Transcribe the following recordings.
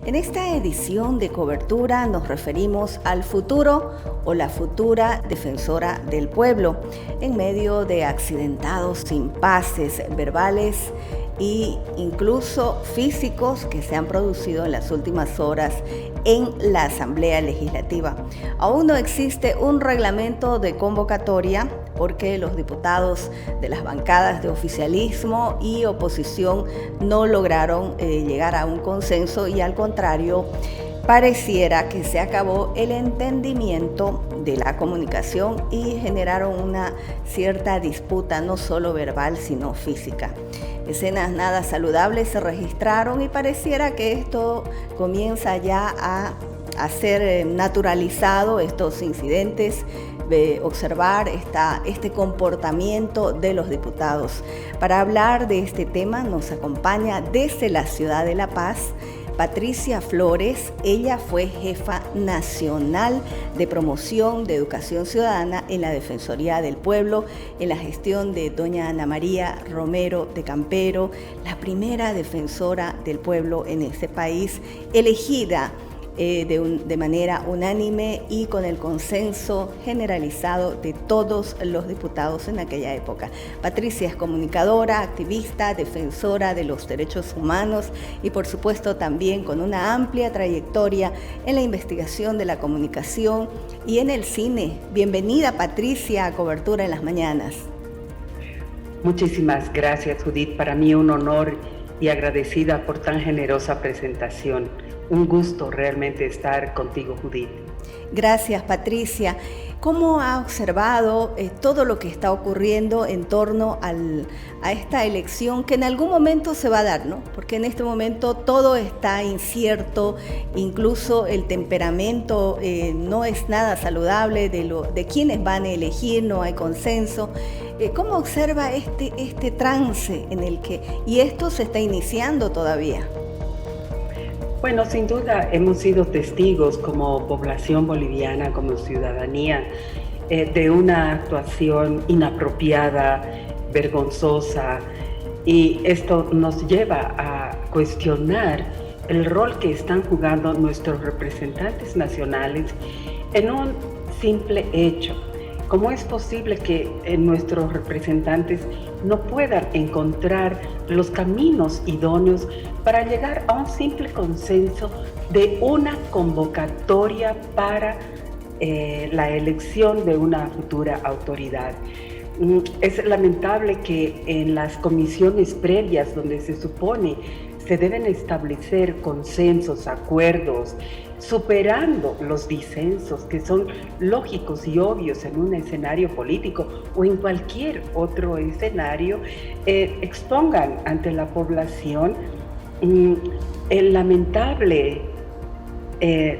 En esta edición de cobertura nos referimos al futuro o la futura defensora del pueblo, en medio de accidentados impases verbales e incluso físicos que se han producido en las últimas horas en la Asamblea Legislativa. Aún no existe un reglamento de convocatoria porque los diputados de las bancadas de oficialismo y oposición no lograron llegar a un consenso y al contrario, pareciera que se acabó el entendimiento de la comunicación y generaron una cierta disputa no solo verbal sino física. Escenas nada saludables se registraron y pareciera que esto comienza ya a ser naturalizado, estos incidentes, de observar este comportamiento de los diputados. Para hablar de este tema nos acompaña desde la ciudad de La Paz Patricia Flores. Ella fue jefa nacional de promoción de educación ciudadana en la Defensoría del Pueblo en la gestión de doña Ana María Romero de Campero, la primera defensora del pueblo en este país, elegida de manera unánime y con el consenso generalizado de todos los diputados en aquella época. Patricia es comunicadora, activista, defensora de los derechos humanos y por supuesto también con una amplia trayectoria en la investigación de la comunicación y en el cine. Bienvenida, Patricia, a Cobertura en las Mañanas. Muchísimas gracias, Judith. Para mí un honor y agradecida por tan generosa presentación. Un gusto realmente estar contigo, Judith. Gracias, Patricia. ¿Cómo ha observado todo lo que está ocurriendo en torno a esta elección que en algún momento se va a dar, ¿no? Porque en este momento todo está incierto, incluso el temperamento no es nada saludable de quienes van a elegir, no hay consenso. ¿Cómo observa este trance en el que, y esto se está iniciando todavía? Bueno, sin duda hemos sido testigos como población boliviana, como ciudadanía, de una actuación inapropiada, vergonzosa, y esto nos lleva a cuestionar el rol que están jugando nuestros representantes nacionales en un simple hecho. ¿Cómo es posible que nuestros representantes no puedan encontrar los caminos idóneos para llegar a un simple consenso de una convocatoria para la elección de una futura autoridad? Es lamentable que en las comisiones previas, donde se supone se deben establecer consensos, acuerdos, superando los disensos que son lógicos y obvios en un escenario político o en cualquier otro escenario, expongan ante la población el lamentable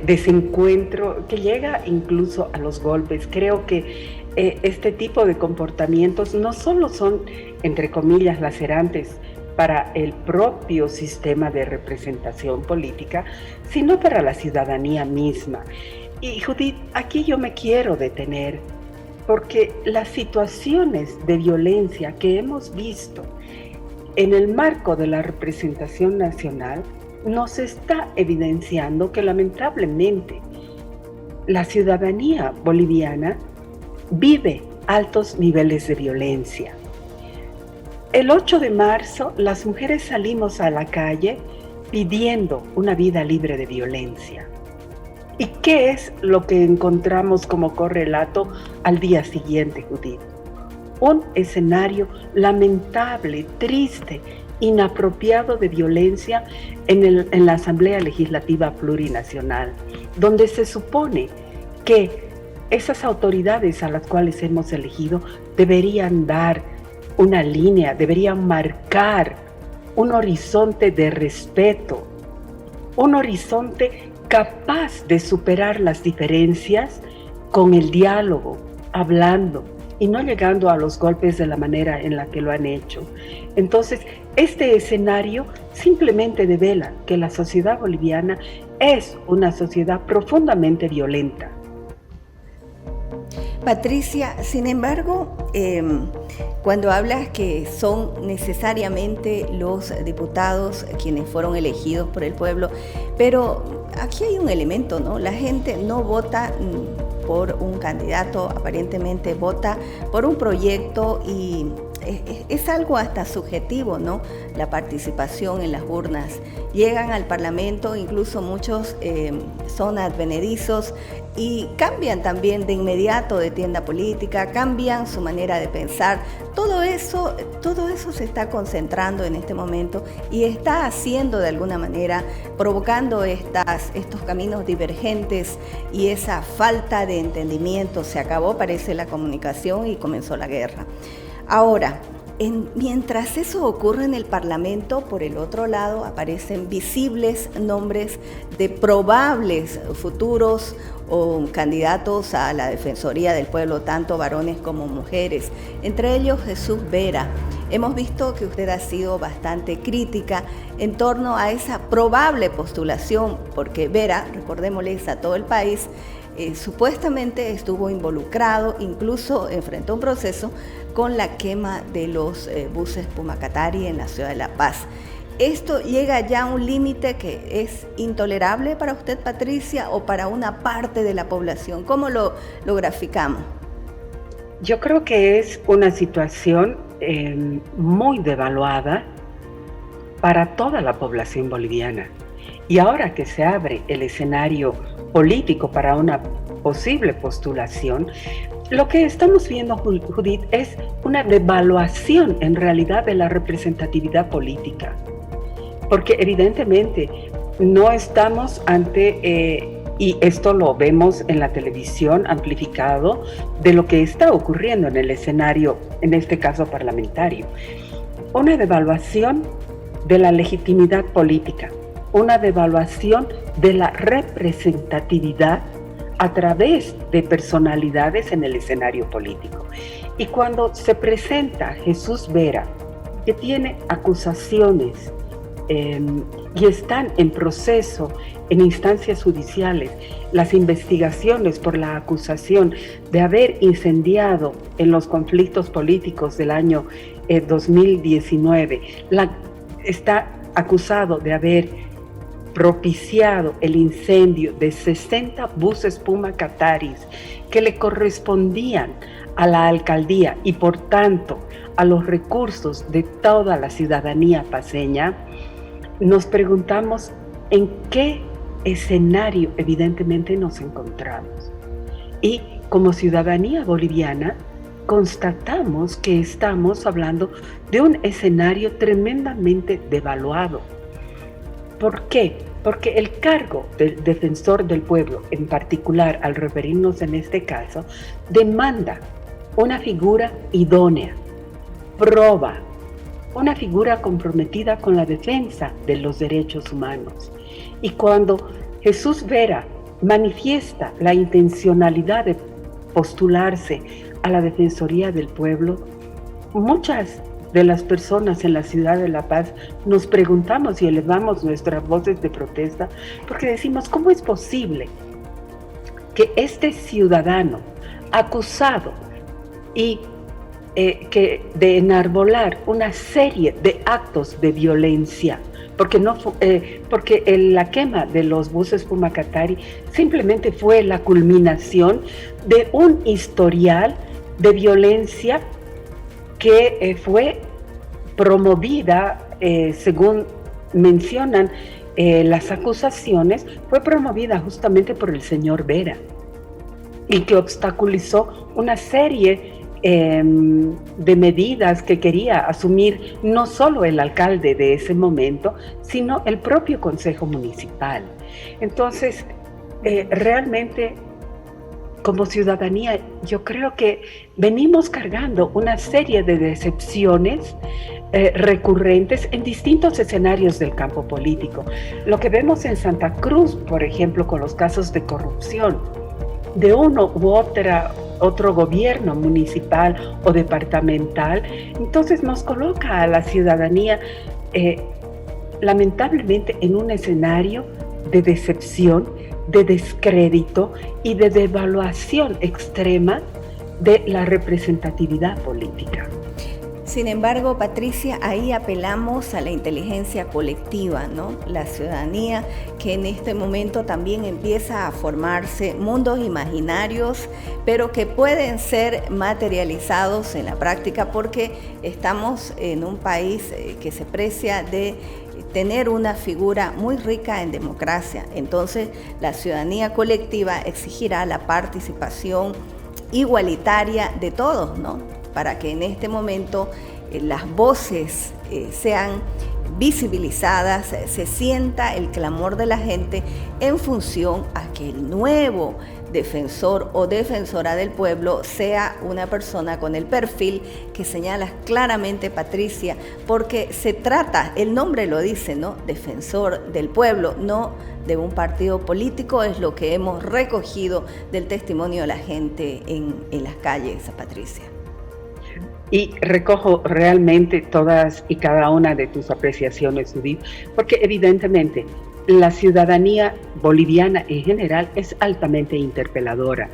desencuentro que llega incluso a los golpes. Creo que este tipo de comportamientos no solo son, entre comillas, lacerantes para el propio sistema de representación política, sino para la ciudadanía misma. Y Judith, aquí yo me quiero detener, porque las situaciones de violencia que hemos visto en el marco de la representación nacional nos está evidenciando que lamentablemente la ciudadanía boliviana vive altos niveles de violencia. El 8 de marzo, las mujeres salimos a la calle pidiendo una vida libre de violencia. ¿Y qué es lo que encontramos como correlato al día siguiente, Judith? Un escenario lamentable, triste, inapropiado de violencia en la Asamblea Legislativa Plurinacional, donde se supone que esas autoridades a las cuales hemos elegido deberían dar una línea, deberían marcar un horizonte de respeto, un horizonte capaz de superar las diferencias con el diálogo, hablando y no llegando a los golpes de la manera en la que lo han hecho. Entonces, este escenario simplemente devela que la sociedad boliviana es una sociedad profundamente violenta. Patricia, sin embargo, cuando hablas que son necesariamente los diputados quienes fueron elegidos por el pueblo, pero aquí hay un elemento, ¿no? La gente no vota por un candidato, aparentemente vota por un proyecto y es algo hasta subjetivo, ¿no? La participación en las urnas. Llegan al Parlamento, incluso muchos son advenedizos y cambian también de inmediato de tienda política, cambian su manera de pensar. Todo eso se está concentrando en este momento y está haciendo de alguna manera, provocando estos caminos divergentes y esa falta de entendimiento. Se acabó, parece, la comunicación y comenzó la guerra. Ahora, mientras eso ocurre en el Parlamento, por el otro lado aparecen visibles nombres de probables futuros o candidatos a la Defensoría del Pueblo, tanto varones como mujeres, entre ellos Jesús Vera. Hemos visto que usted ha sido bastante crítica en torno a esa probable postulación, porque Vera, recordémosles a todo el país, supuestamente estuvo involucrado, incluso enfrentó un proceso con la quema de los buses Pumacatari en la ciudad de La Paz. ¿Esto llega ya a un límite que es intolerable para usted, Patricia, o para una parte de la población? ¿Cómo lo graficamos? Yo creo que es una situación muy devaluada para toda la población boliviana. Y ahora que se abre el escenario político para una posible postulación, lo que estamos viendo, Judith, es una devaluación en realidad de la representatividad política. Porque evidentemente no estamos ante, y esto lo vemos en la televisión amplificado, de lo que está ocurriendo en el escenario, en este caso parlamentario. Una devaluación de la legitimidad política, una devaluación de la representatividad a través de personalidades en el escenario político. Y cuando se presenta Jesús Vera, que tiene acusaciones y están en proceso en instancias judiciales las investigaciones por la acusación de haber incendiado en los conflictos políticos del año 2019, está acusado de haber propiciado el incendio de 60 buses Pumacataris que le correspondían a la alcaldía y por tanto a los recursos de toda la ciudadanía paceña. Nos preguntamos en qué escenario evidentemente nos encontramos. Y como ciudadanía boliviana constatamos que estamos hablando de un escenario tremendamente devaluado. ¿Por qué? Porque el cargo del defensor del pueblo, en particular al referirnos en este caso, demanda una figura idónea, proba, una figura comprometida con la defensa de los derechos humanos. Y cuando Jesús Vera manifiesta la intencionalidad de postularse a la Defensoría del Pueblo, muchas de las personas en la ciudad de La Paz nos preguntamos y elevamos nuestras voces de protesta porque decimos, ¿cómo es posible que este ciudadano acusado y de enarbolar una serie de actos de violencia, porque la quema de los buses Pumacatari simplemente fue la culminación de un historial de violencia que fue promovida, según mencionan las acusaciones, fue promovida justamente por el señor Vera y que obstaculizó una serie de medidas que quería asumir no solo el alcalde de ese momento, sino el propio Consejo Municipal. Entonces, realmente, como ciudadanía, yo creo que venimos cargando una serie de decepciones recurrentes en distintos escenarios del campo político. Lo que vemos en Santa Cruz, por ejemplo, con los casos de corrupción de uno u otro gobierno municipal o departamental, entonces nos coloca a la ciudadanía lamentablemente en un escenario de decepción, de descrédito y de devaluación extrema de la representatividad política. Sin embargo, Patricia, ahí apelamos a la inteligencia colectiva, ¿no? La ciudadanía que en este momento también empieza a formarse mundos imaginarios, pero que pueden ser materializados en la práctica porque estamos en un país que se precia de tener una figura muy rica en democracia. Entonces, la ciudadanía colectiva exigirá la participación igualitaria de todos, ¿no? Para que en este momento las voces sean visibilizadas, se sienta el clamor de la gente en función a que el nuevo defensor o defensora del pueblo sea una persona con el perfil que señala claramente Patricia, porque se trata, el nombre lo dice, ¿no? Defensor del pueblo, no de un partido político, es lo que hemos recogido del testimonio de la gente en las calles, Patricia. Y recojo realmente todas y cada una de tus apreciaciones, Judith, porque evidentemente la ciudadanía boliviana en general es altamente interpeladora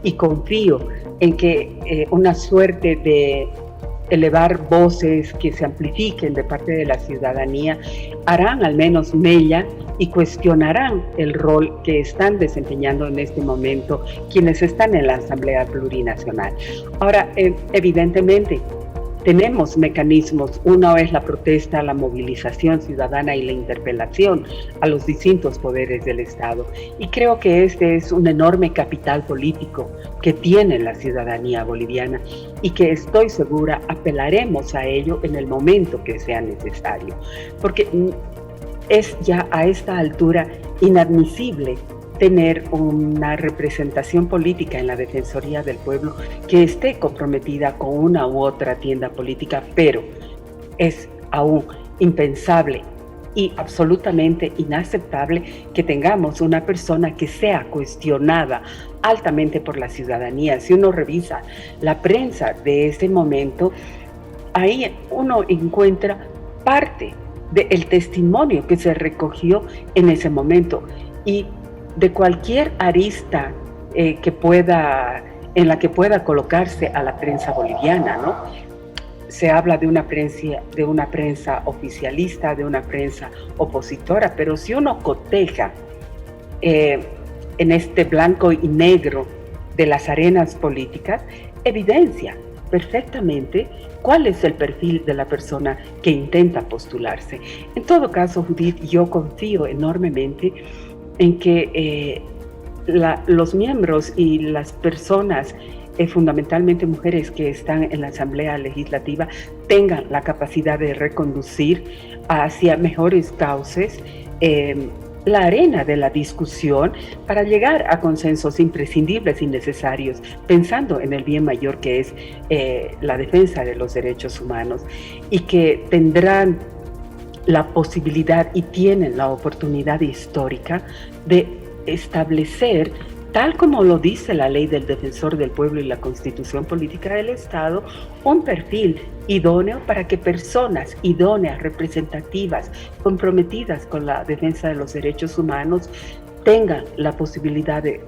y confío en que una suerte de elevar voces que se amplifiquen de parte de la ciudadanía harán al menos mella y cuestionarán el rol que están desempeñando en este momento quienes están en la Asamblea Plurinacional. Ahora, evidentemente, tenemos mecanismos. Uno es la protesta, la movilización ciudadana y la interpelación a los distintos poderes del Estado. Y creo que este es un enorme capital político que tiene la ciudadanía boliviana y que estoy segura apelaremos a ello en el momento que sea necesario. Porque es ya a esta altura inadmisible tener una representación política en la Defensoría del Pueblo que esté comprometida con una u otra tienda política, pero es aún impensable y absolutamente inaceptable que tengamos una persona que sea cuestionada altamente por la ciudadanía. Si uno revisa la prensa de ese momento, ahí uno encuentra parte del testimonio que se recogió en ese momento y de cualquier arista en la que pueda colocarse a la prensa boliviana, ¿no? Se habla de una prensa oficialista, de una prensa opositora, pero si uno coteja en este blanco y negro de las arenas políticas, evidencia perfectamente cuál es el perfil de la persona que intenta postularse. En todo caso, Judith, yo confío enormemente en que los miembros y las personas, fundamentalmente mujeres que están en la Asamblea Legislativa, tengan la capacidad de reconducir hacia mejores cauces la arena de la discusión para llegar a consensos imprescindibles y necesarios, pensando en el bien mayor que es la defensa de los derechos humanos, y que tendrán la posibilidad y tienen la oportunidad histórica de establecer, tal como lo dice la Ley del Defensor del Pueblo y la Constitución Política del Estado, un perfil idóneo para que personas idóneas, representativas, comprometidas con la defensa de los derechos humanos, tengan la posibilidad de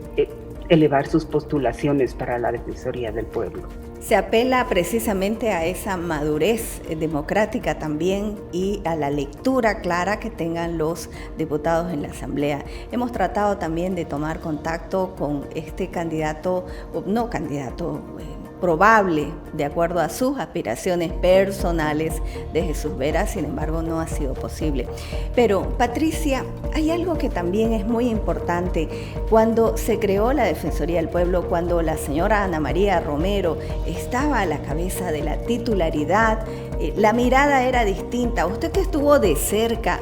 elevar sus postulaciones para la Defensoría del Pueblo. Se apela precisamente a esa madurez democrática también y a la lectura clara que tengan los diputados en la Asamblea. Hemos tratado también de tomar contacto con este candidato, o no candidato, probable, de acuerdo a sus aspiraciones personales, de Jesús Vera. Sin embargo, no ha sido posible. Pero, Patricia, hay algo que también es muy importante. Cuando se creó la Defensoría del Pueblo, cuando la señora Ana María Romero estaba a la cabeza de la titularidad, la mirada era distinta. Usted que estuvo de cerca,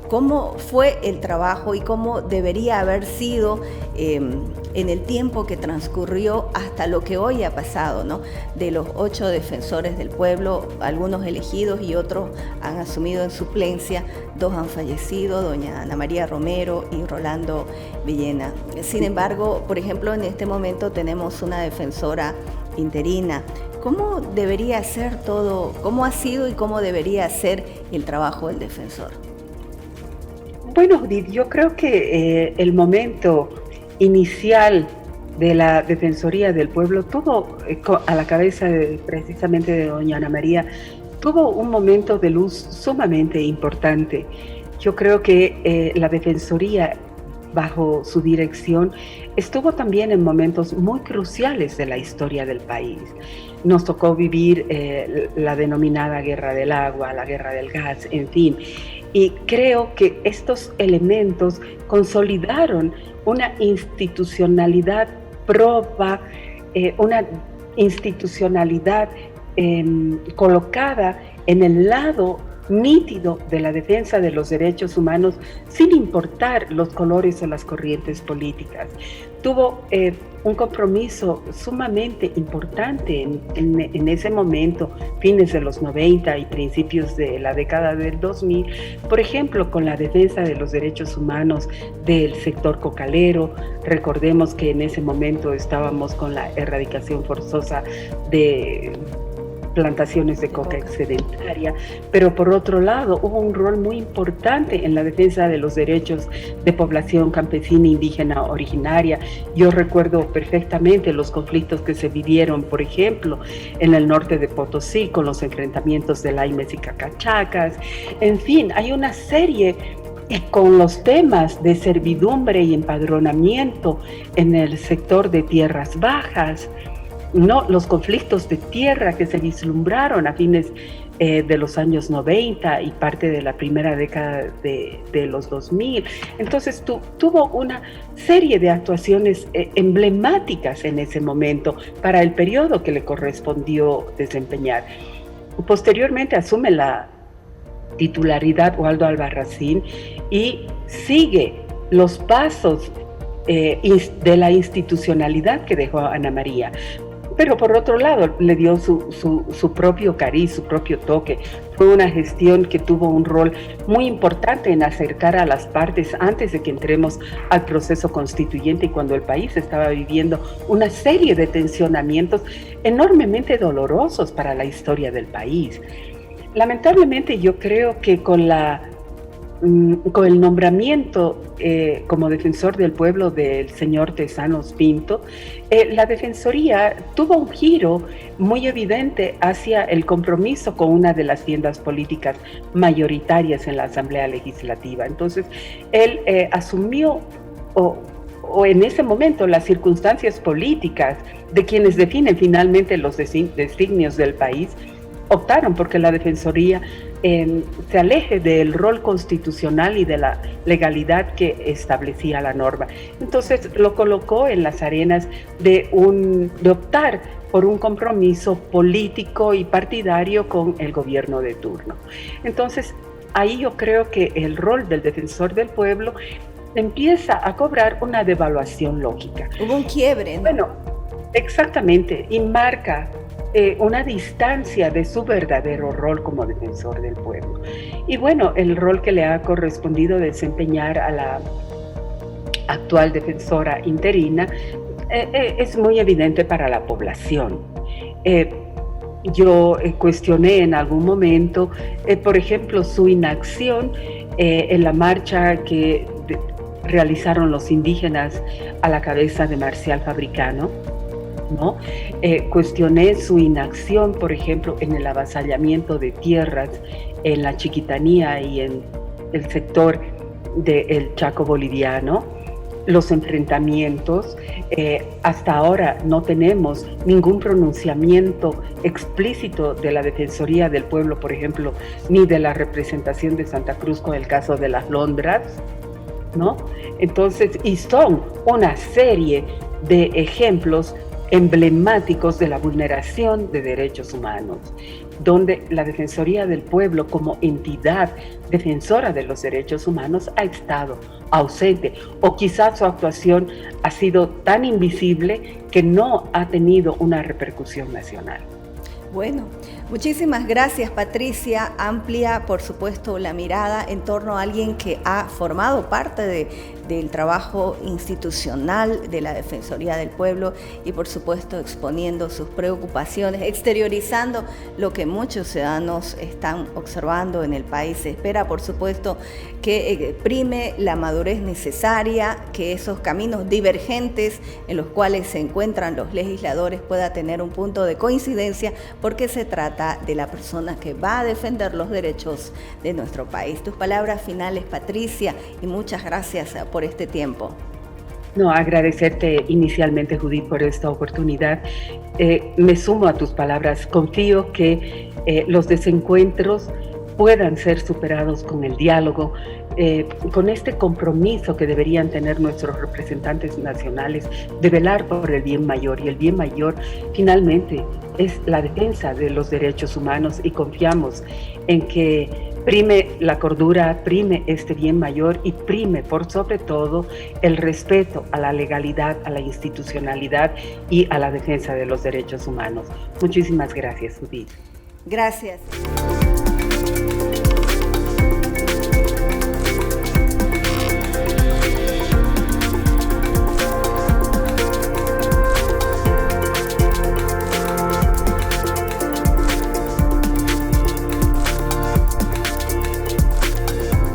¿cómo fue el trabajo y cómo debería haber sido en el tiempo que transcurrió hasta lo que hoy ha pasado, ¿no? De los 8 defensores del pueblo, algunos elegidos y otros han asumido en suplencia, 2 han fallecido, doña Ana María Romero y Rolando Villena. Sin embargo, por ejemplo, en este momento tenemos una defensora interina. ¿Cómo debería ser todo, cómo ha sido y cómo debería ser el trabajo del defensor? Bueno, Judith, yo creo que el momento inicial de la Defensoría del Pueblo tuvo, a la cabeza precisamente de doña Ana María, tuvo un momento de luz sumamente importante. Yo creo que la Defensoría, bajo su dirección, estuvo también en momentos muy cruciales de la historia del país. Nos tocó vivir la denominada Guerra del Agua, la Guerra del Gas, en fin. Y creo que estos elementos consolidaron una institucionalidad proba, una institucionalidad colocada en el lado nítido de la defensa de los derechos humanos, sin importar los colores o las corrientes políticas. Tuvo un compromiso sumamente importante en ese momento, fines de los 90 y principios de la década del 2000, por ejemplo, con la defensa de los derechos humanos del sector cocalero. Recordemos que en ese momento estábamos con la erradicación forzosa de plantaciones de coca excedentaria, pero por otro lado hubo un rol muy importante en la defensa de los derechos de población campesina, indígena, originaria. Yo recuerdo perfectamente los conflictos que se vivieron, por ejemplo, en el norte de Potosí, con los enfrentamientos de Laimes y Cacachacas. En fin, hay una serie, y con los temas de servidumbre y empadronamiento en el sector de tierras bajas, ¿no? Los conflictos de tierra que se vislumbraron a fines de los años 90 y parte de la primera década de los 2000. Entonces tuvo una serie de actuaciones emblemáticas en ese momento para el periodo que le correspondió desempeñar. Posteriormente asume la titularidad Waldo Albarracín y sigue los pasos de la institucionalidad que dejó Ana María. Pero por otro lado, le dio su propio cariz, su propio toque. Fue una gestión que tuvo un rol muy importante en acercar a las partes antes de que entremos al proceso constituyente y cuando el país estaba viviendo una serie de tensionamientos enormemente dolorosos para la historia del país. Lamentablemente, yo creo que con el nombramiento como defensor del pueblo del señor Tezanos Pinto, la Defensoría tuvo un giro muy evidente hacia el compromiso con una de las tiendas políticas mayoritarias en la Asamblea Legislativa. Entonces, él asumió, o en ese momento, las circunstancias políticas de quienes definen finalmente los designios del país, optaron porque la Defensoría se aleje del rol constitucional y de la legalidad que establecía la norma. Entonces lo colocó en las arenas de optar por un compromiso político y partidario con el gobierno de turno. Entonces ahí yo creo que el rol del defensor del pueblo empieza a cobrar una devaluación lógica. Hubo un quiebre, ¿no? Bueno, exactamente, y marca una distancia de su verdadero rol como defensor del pueblo. Y bueno, el rol que le ha correspondido desempeñar a la actual defensora interina es muy evidente para la población. Yo cuestioné en algún momento, por ejemplo, su inacción en la marcha que realizaron los indígenas a la cabeza de Marcial Fabricano, ¿no? Cuestioné su inacción, por ejemplo, en el avasallamiento de tierras en la Chiquitanía y en el sector del Chaco boliviano, los enfrentamientos. Hasta ahora no tenemos ningún pronunciamiento explícito de la Defensoría del Pueblo, por ejemplo, ni de la representación de Santa Cruz con el caso de las Londras, ¿no? Entonces, y son una serie de ejemplos emblemáticos de la vulneración de derechos humanos, donde la Defensoría del Pueblo como entidad defensora de los derechos humanos ha estado ausente, o quizás su actuación ha sido tan invisible que no ha tenido una repercusión nacional. Bueno, muchísimas gracias, Patricia. Amplia, por supuesto, la mirada en torno a alguien que ha formado parte del trabajo institucional de la Defensoría del Pueblo y, por supuesto, exponiendo sus preocupaciones, exteriorizando lo que muchos ciudadanos están observando en el país. Se espera, por supuesto, que prime la madurez necesaria, que esos caminos divergentes en los cuales se encuentran los legisladores pueda tener un punto de coincidencia, porque se trata de la persona que va a defender los derechos de nuestro país. Tus palabras finales, Patricia, y muchas gracias por este tiempo. No, agradecerte inicialmente, Judith, por esta oportunidad. Me sumo a tus palabras. Confío que los desencuentros puedan ser superados con el diálogo, con este compromiso que deberían tener nuestros representantes nacionales de velar por el bien mayor. Y el bien mayor finalmente es la defensa de los derechos humanos, y confiamos en que prime la cordura, prime este bien mayor y prime por sobre todo el respeto a la legalidad, a la institucionalidad y a la defensa de los derechos humanos. Muchísimas gracias, Judith. Gracias.